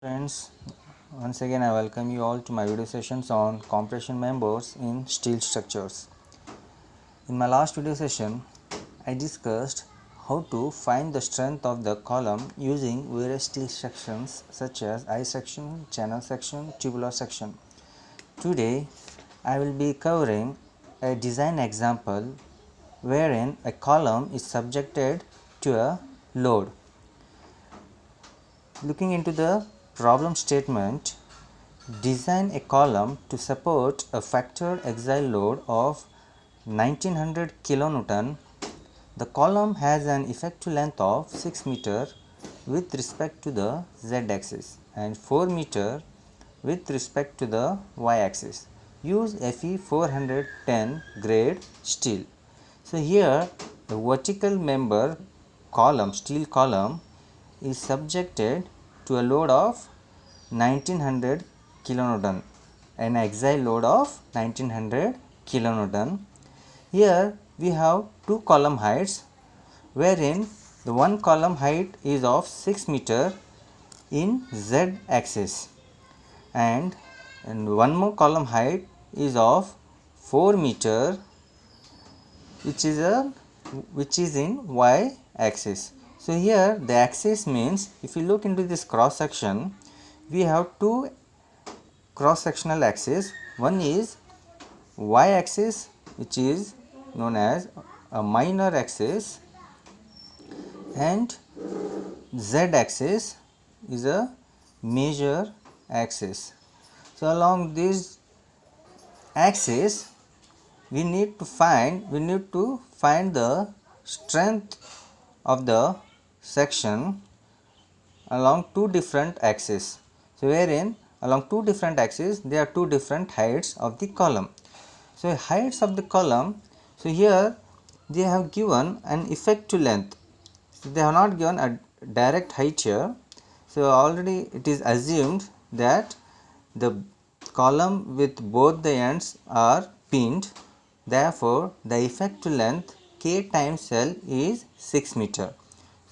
Friends, once again I welcome you all to my video sessions on compression members in steel structures. In my last video session, I discussed how to find the strength of the column using various steel sections such as I section, channel section, tubular section. Today, I will be covering a design example wherein a column is subjected to a load. Looking into the problem statement, design a column to support a factored axial load of 1900 kN. The column has an effective length of 6 meter with respect to the z axis and 4 meter with respect to the y axis. Use Fe 410 grade steel. So here the vertical member column, steel column, is subjected to a load of 1900 kilonewton, an axial load of 1900 kilonewton. Here we have two column heights, wherein the one column height is of 6 meter in z axis and one more column height is of 4 meter which is in y axis. So here the axis means, if you look into this cross section, we have two cross sectional axes. One is y axis, which is known as a minor axis, and z axis is a major axis. So along this axis we need to find the strength of the section along two different axes. So wherein along two different axes there are two different heights of the column. So heights of the column, so here they have given an effective length. So they have not given a direct height here. So already it is assumed that the column with both the ends are pinned. Therefore the effective length K times L is 6 meter.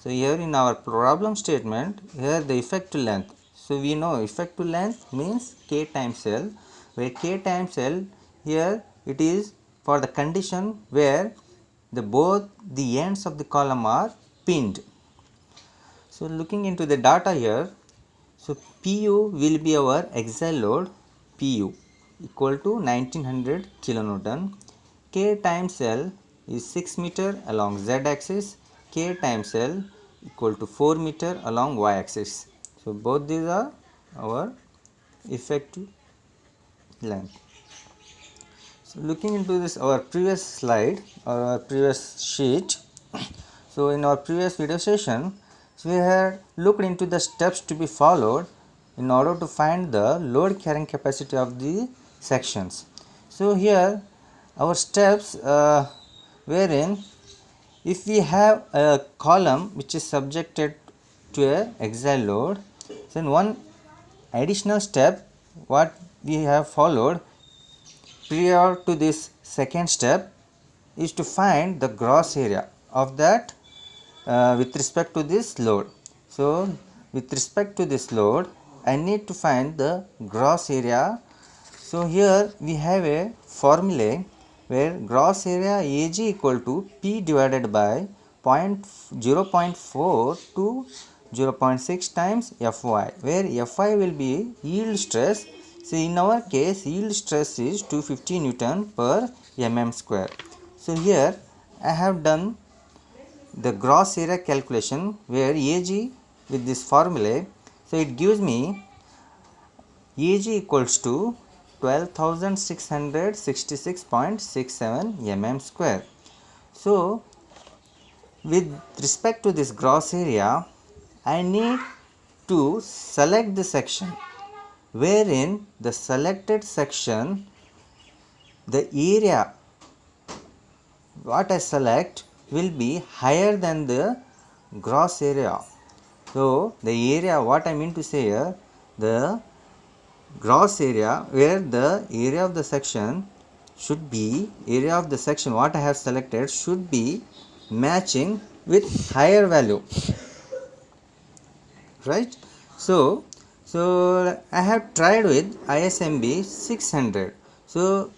So here in our problem statement, here the effective length. So we know effective length means K times L, where K times L here it is for the condition where both the ends of the column are pinned. So looking into the data here, so Pu will be our axial load, Pu equal to 1900 kilonewton. K times L is 6 meter along z axis, K times L equal to 4 meter along y axis. So both these are our effective length. So looking into this our previous slide or our previous sheet, so in our previous video session, so we had looked into the steps to be followed in order to find the load carrying capacity of the sections. So here our steps wherein if we have a column which is subjected to a axial load, then one additional step what we have followed prior to this second step is to find the gross area of that with respect to this load. So with respect to this load I need to find the gross area. So here we have a formula where gross area Ag equal to P divided by 0.4 to 0.6 times Fy, where Fy will be yield stress. So in our case yield stress is 250 Newton per mm square. So here I have done the gross area calculation where Ag with this formula, so it gives me Ag equals to 12,666.67 mm square. So with respect to this gross area I need to select the section, wherein the selected section, the area what I select will be higher than the gross area. So the area, what I mean to say here, the gross area where the area of the section should be, area of the section what I have selected should be matching with higher value, right? So So I have tried with ISMB 600. So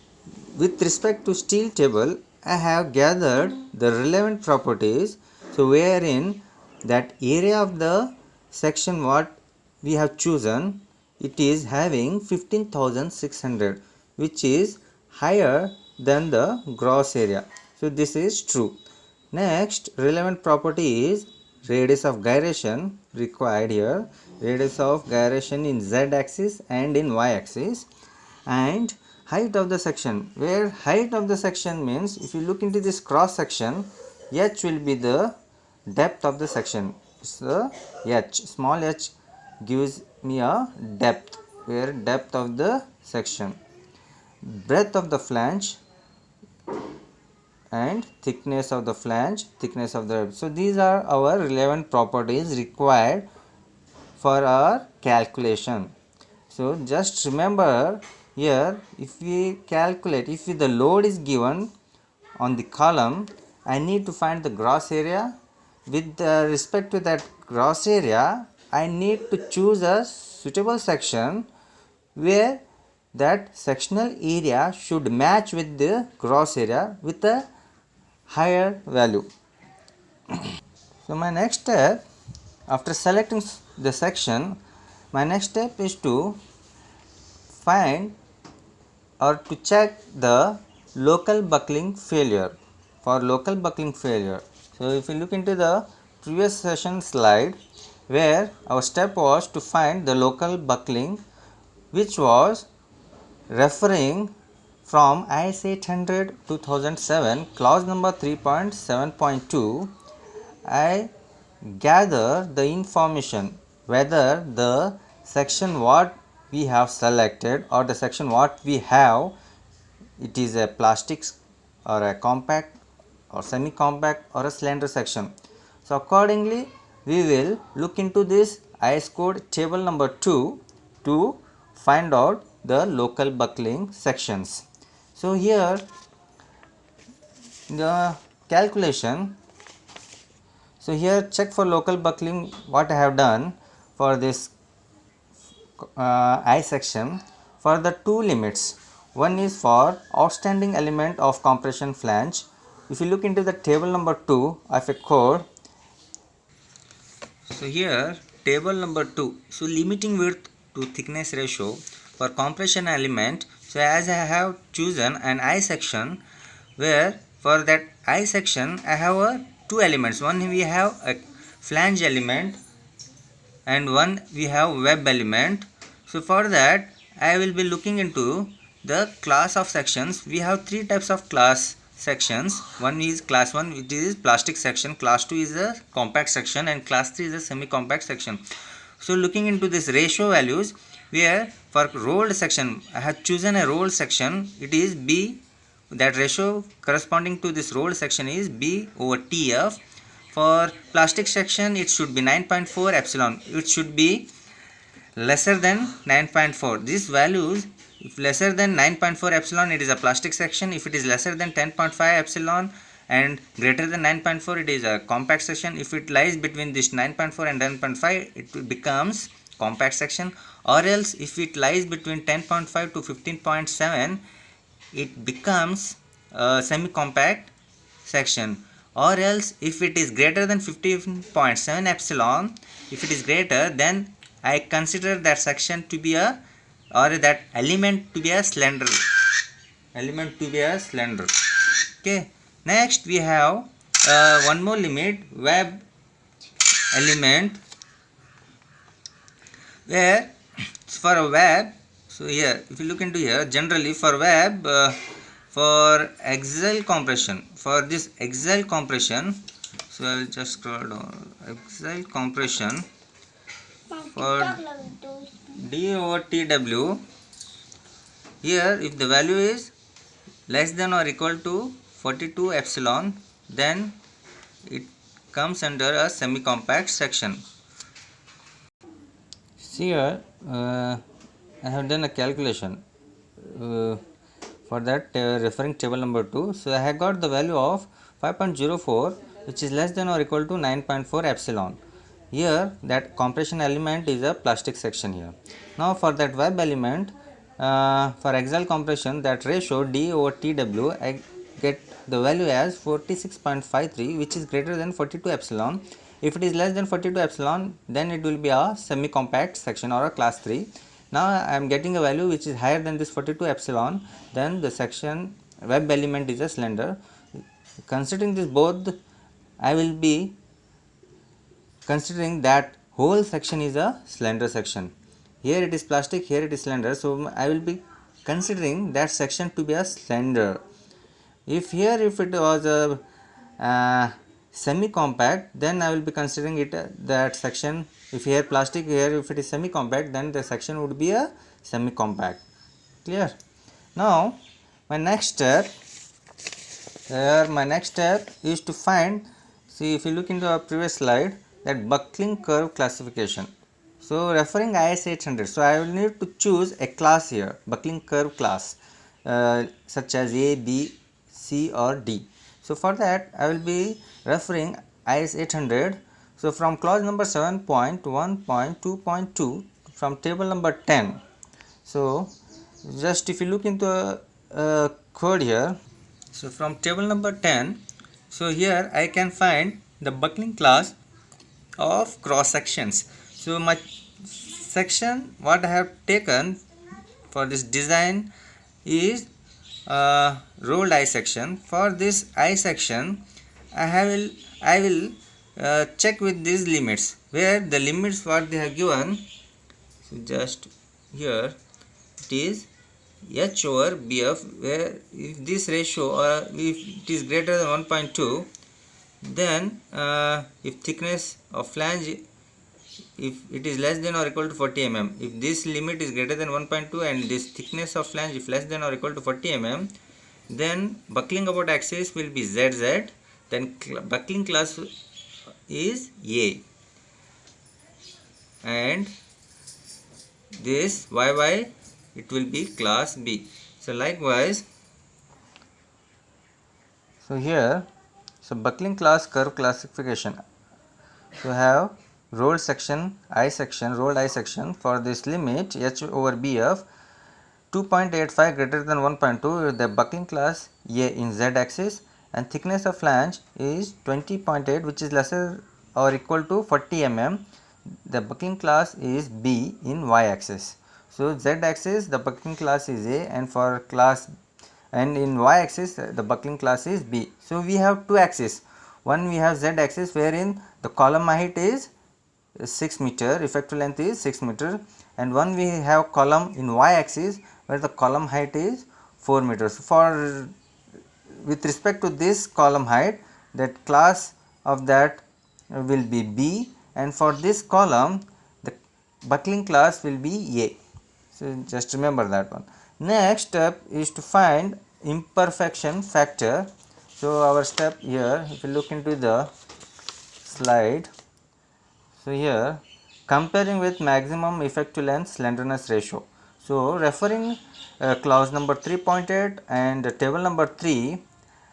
with respect to steel table, I have gathered the relevant properties. So wherein that area of the section what we have chosen, it is having 15,600, which is higher than the gross area. So this is true. Next relevant property is radius of gyration required here, radius of gyration in z axis and in y axis, and height of the section, where height of the section means if you look into this cross section, h will be the depth of the section. So h, small h gives me a depth, where depth of the section, breadth of the flange and thickness of the flange, thickness of the, so these are our relevant properties required for our calculation. So just remember here, if we calculate, if the load is given on the column, I need to find the gross area. With respect to that gross area, I need to choose a suitable section where that sectional area should match with the gross area with a higher value. So my next step, after selecting the section, my next step is to find or to check the local buckling failure. For local buckling failure, so if you look into the previous session slide, where our step was to find the local buckling, which was referring from IS 800 2007 clause number 3.7.2, I gather the information whether the section what we have selected or the section what we have, it is a plastic or a compact or semi compact or a slender section. So accordingly we will look into this IS code table number 2 to find out the local buckling sections. So here the calculation, so here check for local buckling, what I have done for this I section, for the two limits. One is for outstanding element of compression flange. If you look into the table number 2 of a code, so here table number 2, so limiting width to thickness ratio for compression element. So as I have chosen an I section, where for that I section I have two elements, one we have a flange element and one we have web element. So for that I will be looking into the class of sections. We have three types of class sections. One is class 1, which is plastic section, class 2 is a compact section, and class 3 is a semi compact section. So looking into this ratio values, where for rolled section I have chosen a rolled section, it is B, that ratio corresponding to this rolled section is B over TF. For plastic section it should be 9.4 epsilon, it should be lesser than 9.4. These values, if lesser than 9.4 epsilon, it is a plastic section. If it is lesser than 10.5 epsilon and greater than 9.4, it is a compact section. If it lies between this 9.4 and 10.5, it becomes compact section, or else if it lies between 10.5 to 15.7, it becomes a semi compact section. Or else if it is greater than 15.7 epsilon, if it is greater, then I consider that section to be a, or that element to be a slender, okay. Next we have one more limit, web element, where for a web, so here if you look into here, generally for web, for axial compression, for this axial compression, so I will just scroll down, axial compression for D over TW, here if the value is less than or equal to 42 epsilon, then it comes under a semi compact section. See here I have done a calculation for that referring table number 2. So I have got the value of 5.04, which is less than or equal to 9.4 epsilon. Here that compression element is a plastic section here. Now for that web element, for axial compression, that ratio d over tw, I get the value as 46.53, which is greater than 42 epsilon. If it is less than 42 epsilon, then it will be a semi compact section or a class 3. Now I am getting a value which is higher than this 42 epsilon, then the section web element is a slender. Considering this both, I will be considering that whole section is a slender section. Here it is plastic, here it is slender, so I will be considering that section to be a slender. If it was a semi compact, then I will be considering it that section. If here plastic, here if it is semi compact, then the section would be a semi compact. Clear? Now my next step is to find, see if you look into our previous slide, that buckling curve classification. So referring IS 800, so I will need to choose a class here, buckling curve class, such as A, B, C or D. So for that I will be referring IS 800. So from clause number 7.1.2.2 from table number 10. So just if you look into a code here, so from table number 10, so here I can find the buckling class of cross sections. So my section what I have taken for this design is rolled I section. For this I section I will check with these limits, where the limits what they have given. So just here it is H over BF, where if this ratio or if it is greater than 1.2, then if thickness of flange, if it is less than or equal to 40 mm, if this limit is greater than 1.2 and this thickness of flange if less than or equal to 40 mm, then buckling about axis will be ZZ, then buckling class is A, and this YY it will be class B. So likewise, so here, so buckling class curve classification, so have rolled section, rolled I section for this limit H over BF 2.85 greater than 1.2, the buckling class A in Z axis, and thickness of flange is 20.8, which is lesser or equal to 40 mm. The buckling class is B in Y axis. So Z axis the buckling class is A, and for class, and in Y axis the buckling class is B. So we have two axes. One we have Z axis, wherein the column height is 6 meter, effective length is 6 meter, and one we have column in Y axis where the column height is 4 meters. For with respect to this column height, that class of that will be B, and for this column the buckling class will be A. So just remember that one. Next step is to find imperfection factor. So our step here, if you look into the slide, so here comparing with maximum effective length slenderness ratio. So referring clause number 3.8 and table number 3,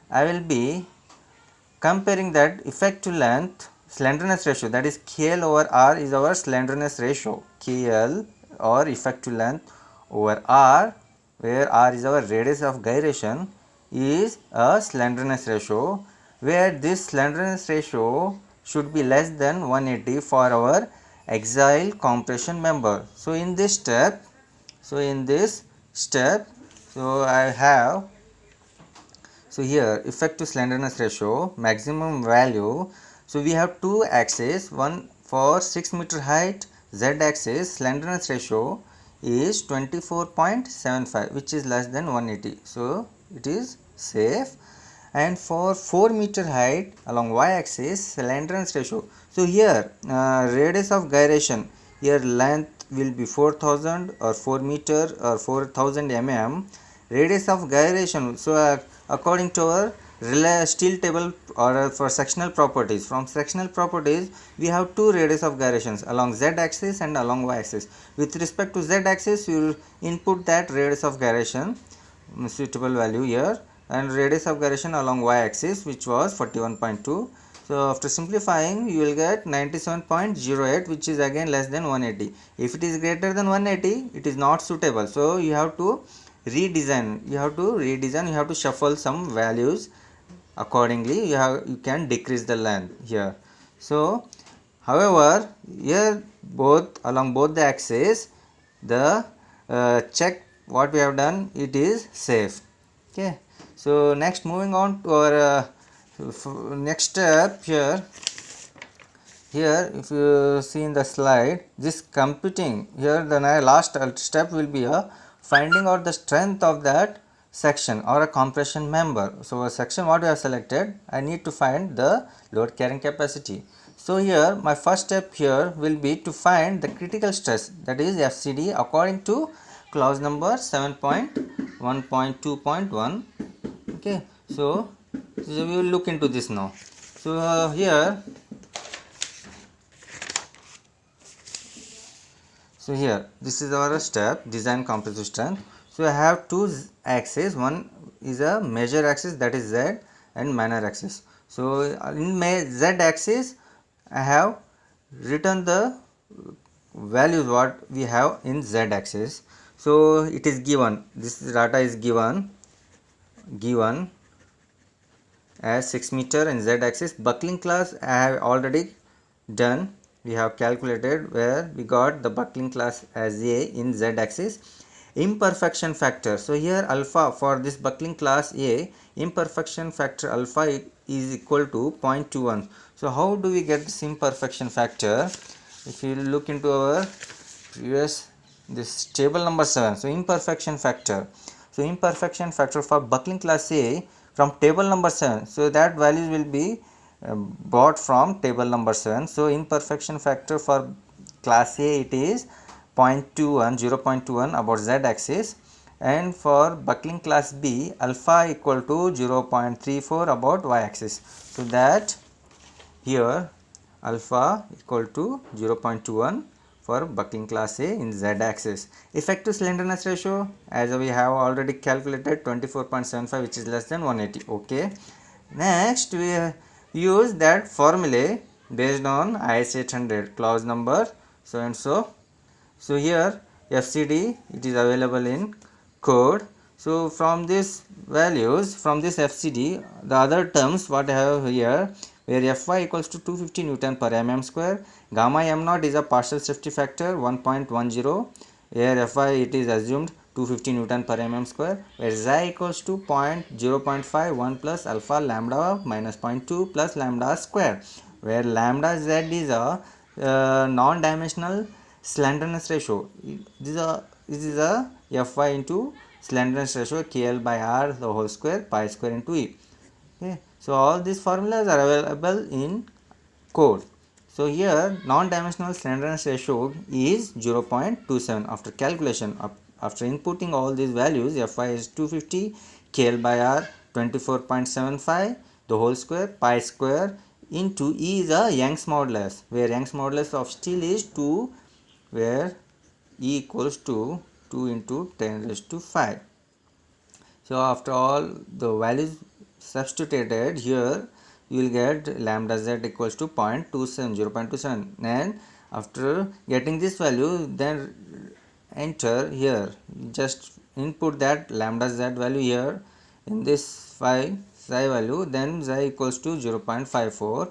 I will be comparing that effective length slenderness ratio, that is KL over R is our slenderness ratio, KL or effective length over R, where R is our radius of gyration, is a slenderness ratio, where this slenderness ratio should be less than 180 for our axial compression member. So in this step, so I have, so here effective slenderness ratio maximum value. So we have two axes, one for 6 meter height Z axis slenderness ratio is 24.75, which is less than 180. So it is safe. And for 4 meter height along Y axis slenderness ratio, so here radius of gyration, here length will be 4000 or 4 meter or 4000 mm, radius of gyration. So according to our steel table or for sectional properties, from sectional properties we have two radius of gyrations along Z axis and along Y axis. With respect to Z axis, you will input that radius of gyration suitable value here, and radius of gyration along Y axis which was 41.2. So after simplifying, you will get 97.08, which is again less than 180. If it is greater than 180, it is not suitable. So you have to redesign. You have to shuffle some values accordingly. You can decrease the length here. So however, here along both the axes, the check what we have done, it is safe. Okay. So next, moving on to our next step here. If you see in the slide, this computing here, the last step will be a finding out the strength of that section or a compression member. So a section what we have selected, I need to find the load carrying capacity. So here my first step here will be to find the critical stress, that is FCD, according to clause number 7.1.2.1. okay. So we will look into this now. So here this is our step, design compressive strength. So I have two axes, one is a major axis, that is Z, and minor axis. So in Z axis I have written the values what we have in Z axis. So it is given, this data is given as 6 meter in Z axis. Buckling class I have already done, we have calculated, where we got the buckling class as A in Z axis. Imperfection factor, so here alpha for this buckling class A, imperfection factor alpha is equal to 0.21. So how do we get this imperfection factor? If you look into our previous this table number 7, so imperfection factor for buckling class A from table number 7, so that values will be brought from table number 7. So imperfection factor for class A, it is 0.21 about Z axis, and for buckling class B, alpha equal to 0.34 about Y axis. So that here alpha equal to 0.21 for buckling class A in Z axis. Effective slenderness ratio, as we have already calculated, 24.75, which is less than 180. okay. Next we use that formula based on IS 800 clause number so and so. So here FCD, it is available in code. So from this values, from this FCD, the other terms what I have here, where Fy equals to 250 Newton per mm square, gamma m0 is a partial safety factor 1.10, here Fy it is assumed 250 Newton per mm square, where xi equals to 0.5 1 plus alpha lambda minus 0.2 plus lambda square, where lambda z is a non-dimensional slenderness ratio. This is a Fy into slenderness ratio KL by R the whole square pi square into E. Okay. So all these formulas are available in code. So here non-dimensional slenderness ratio is 0.27 after calculation. After inputting all these values, Fy is 250, KL by R 24.75 the whole square pi square into E is a Young's modulus, where Young's modulus of steel is 2, where E equals to 2 into 10 raised to 5. So after all the values substituted here, you will get lambda z equals to 0.27, and after getting this value, then enter here, just input that lambda z value here in this psi value, then z equals to 0.54.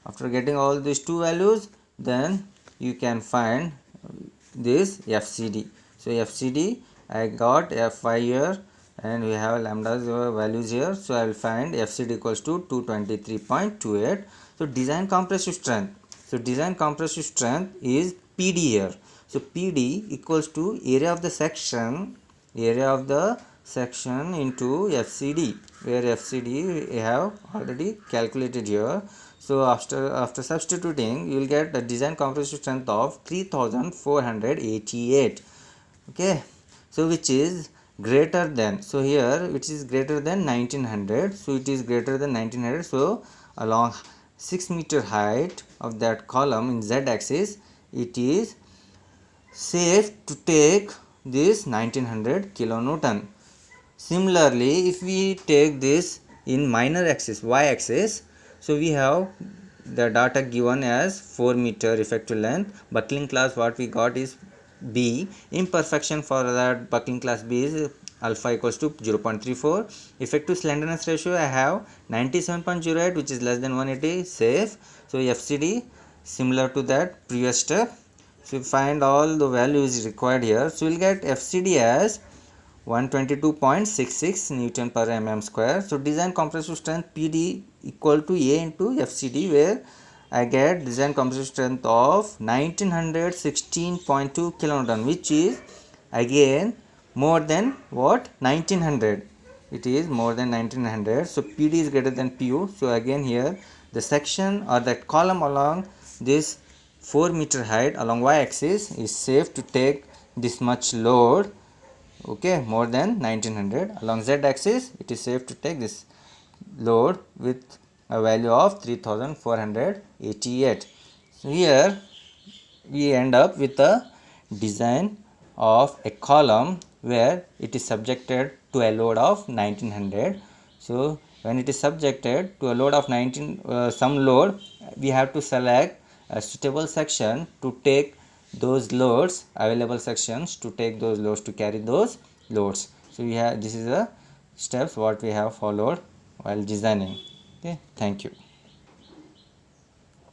After getting all these two values, then you can find this FCD. So FCD, I got Fy here, and we have lambda values here. So I will find FCD equals to 223.28. So design compressive strength. So design compressive strength is PD here. So PD equals to area of the section into FCD, where FCD we have already calculated here. So after substituting, you will get the design compressive strength of 3488. okay. So which is greater than, so here which is greater than 1900, so it is greater than 1900. So along 6 meter height of that column in Z axis, it is safe to take this 1900 kilonewton. Similarly, if we take this in minor axis, Y axis, So we have the data given as 4 meter effective length. Buckling class what we got is B. Imperfection for that buckling class B is alpha equals to 0.34. Effective slenderness ratio I have 97.08, which is less than 180, safe. So FCD similar to that previous step. So we find all the values required here. So we'll get FCD as 122.66 Newton per mm square. So design compressive strength PD equal to A into FCD, where I get design compressive strength of 1916.2 kilonewton, which is again more than what 1900. It is more than 1900. So PD is greater than PU. So again here the section or that column along this 4 meter height along y axis is safe to take this much load. Okay, more than 1900. Along z axis it is safe to take this load with a value of 3488. So here we end up with a design of a column where it is subjected to a load of 1900. So when it is subjected to a load of some load, we have to select a suitable section to take those loads, available sections to take those loads, to carry those loads. So we have, this is the steps what we have followed while designing. Okay, thank you.